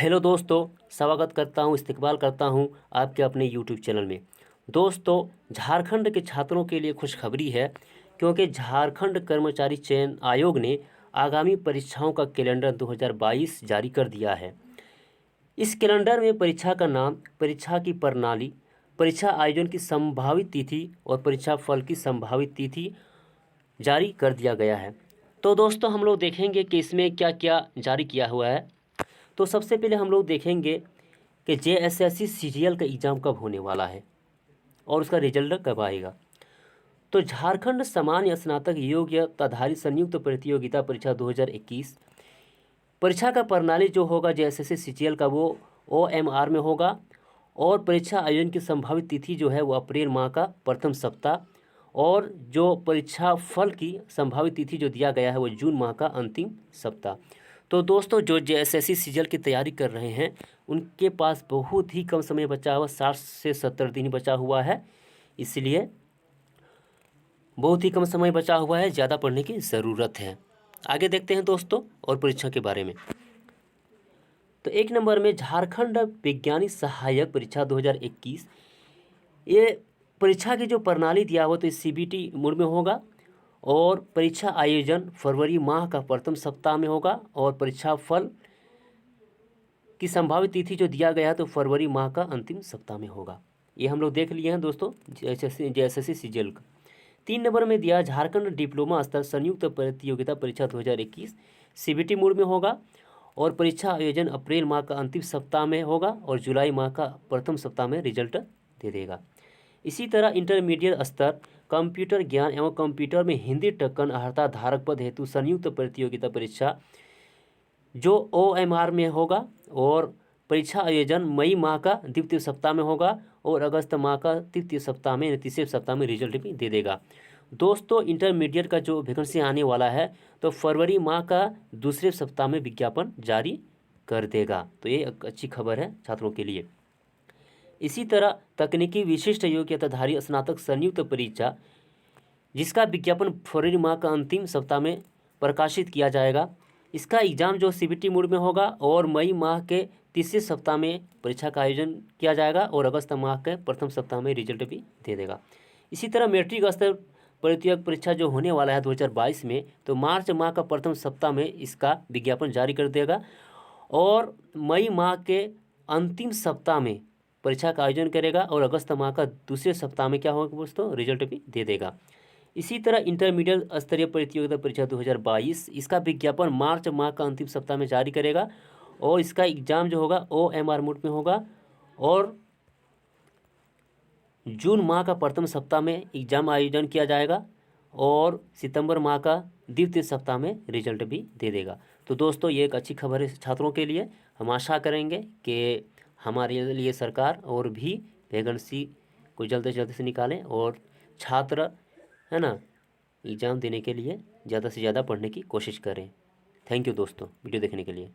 Hello दोस्तों, स्वागत करता हूं, इस्तकबाल करता हूं आपके अपने यूट्यूब चैनल में। दोस्तों, झारखंड के छात्रों के लिए खुशखबरी है, क्योंकि झारखंड कर्मचारी चयन आयोग ने आगामी परीक्षाओं का कैलेंडर 2022 जारी कर दिया है। इस कैलेंडर में परीक्षा का नाम, परीक्षा की प्रणाली, परीक्षा आयोजन की संभावित तिथि और परीक्षा फल की संभावित तिथि जारी कर दिया गया है। तो दोस्तों, हम लोग देखेंगे कि इसमें क्या क्या जारी किया हुआ है। तो सबसे पहले हम लोग देखेंगे कि जेएसएससी सीजीएल का एग्ज़ाम कब होने वाला है और उसका रिजल्ट कब आएगा। तो झारखंड सामान्य स्नातक योग्यताधारी संयुक्त प्रतियोगिता परीक्षा 2021 परीक्षा का प्रणाली जो होगा जेएसएससी सीजीएल का, वो ओएमआर में होगा और परीक्षा आयोजन की संभावित तिथि जो है वो अप्रैल माह का प्रथम सप्ताह, और जो परीक्षा फल की संभावित तिथि जो दिया गया है वो जून माह का अंतिम सप्ताह। तो दोस्तों, जो जेएसएससी सीजीएल की तैयारी कर रहे हैं उनके पास बहुत ही कम समय बचा हुआ, 60 से 70 दिन बचा हुआ है, इसलिए बहुत ही कम समय बचा हुआ है, ज़्यादा पढ़ने की ज़रूरत है। आगे देखते हैं दोस्तों और परीक्षा के बारे में। तो एक नंबर में झारखंड वैज्ञानिक सहायक परीक्षा 2021, ये परीक्षा की जो प्रणाली दिया हुआ तो सीबीटी मोड में होगा और परीक्षा आयोजन फरवरी माह का प्रथम सप्ताह में होगा और परीक्षा फल की संभावित तिथि जो दिया गया है तो फरवरी माह का अंतिम सप्ताह में होगा। ये हम लोग देख लिए हैं दोस्तों जेएसएससी सीजीएल का। 3 नंबर में दिया झारखंड डिप्लोमा स्तर संयुक्त प्रतियोगिता परीक्षा 2021 सीबीटी मोड में होगा और परीक्षा आयोजन अप्रैल माह का अंतिम सप्ताह में होगा और जुलाई माह का प्रथम सप्ताह में रिजल्ट दे देगा। इसी तरह इंटरमीडिएट स्तर कंप्यूटर ज्ञान एवं कंप्यूटर में हिंदी टक्कन अर्हता धारक पद हेतु संयुक्त प्रतियोगिता परीक्षा जो ओएमआर में होगा और परीक्षा आयोजन मई माह का द्वितीय सप्ताह में होगा और अगस्त माह का तृतीय सप्ताह में, तीसरे सप्ताह में रिजल्ट भी दे देगा। दोस्तों, इंटरमीडिएट का जो वैकेंसी आने वाला है तो फरवरी माह का दूसरे सप्ताह में विज्ञापन जारी कर देगा। तो ये एक अच्छी खबर है छात्रों के लिए। इसी तरह तकनीकी विशिष्ट योग्यताधारी स्नातक संयुक्त परीक्षा जिसका विज्ञापन फरवरी माह का अंतिम सप्ताह में प्रकाशित किया जाएगा, इसका एग्ज़ाम जो सीबीटी मोड में होगा और मई माह के तीसरे सप्ताह में परीक्षा का आयोजन किया जाएगा और अगस्त माह के प्रथम सप्ताह में रिजल्ट भी दे देगा। इसी तरह मैट्रिक स्तर प्रतियोगिता परीक्षा जो होने वाला है 2022 में, तो मार्च माह का प्रथम सप्ताह में इसका विज्ञापन जारी कर देगा और मई माह के अंतिम सप्ताह में परीक्षा का आयोजन करेगा और अगस्त माह का दूसरे सप्ताह में क्या होगा दोस्तों, रिजल्ट भी दे देगा। इसी तरह इंटरमीडिएट स्तरीय प्रतियोगिता परीक्षा 2022 इसका विज्ञापन मार्च माह का अंतिम सप्ताह में जारी करेगा और इसका एग्ज़ाम जो होगा ओएमआर मोड में होगा और जून माह का प्रथम सप्ताह में एग्ज़ाम आयोजन किया जाएगा और सितंबर माह का द्वितीय सप्ताह में रिजल्ट भी दे देगा। तो दोस्तों, ये एक अच्छी खबर है छात्रों के लिए। हम आशा करेंगे कि हमारे लिए सरकार और भी वैकेंसी को जल्द से निकालें और छात्र है ना एग्ज़ाम देने के लिए ज़्यादा से ज़्यादा पढ़ने की कोशिश करें। थैंक यू दोस्तों वीडियो देखने के लिए।